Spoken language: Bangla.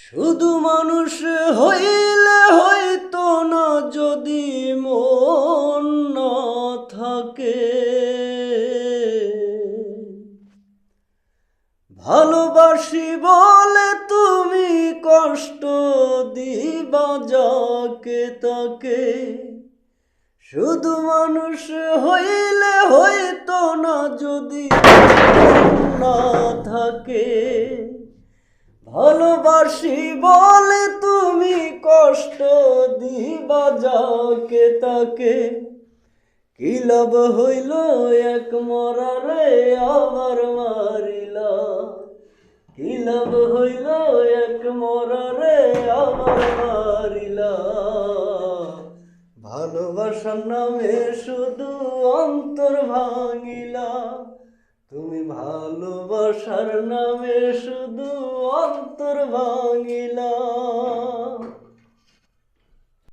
শুধু মানুষ হইলে হইতো না যদি মন না থাকে। ভালোবাসি বলে তুমি কষ্ট দিবা যাকে তাকে। শুধু মানুষ হইলে হইতো না যদি মন না থাকে। ভালোবাসি বলে তুমি কষ্ট দিবা যাকে তাকে। কি লাভ হইল এক মরারে আবার মারিলা। কি লাভ হইল এক মরারে আবার মারিলা। ভালোবাসার নামে শুধু অন্তর ভাঙিলা। তুমি ভালোবাসার নামে শুধু অন্তর ভাঙিলা।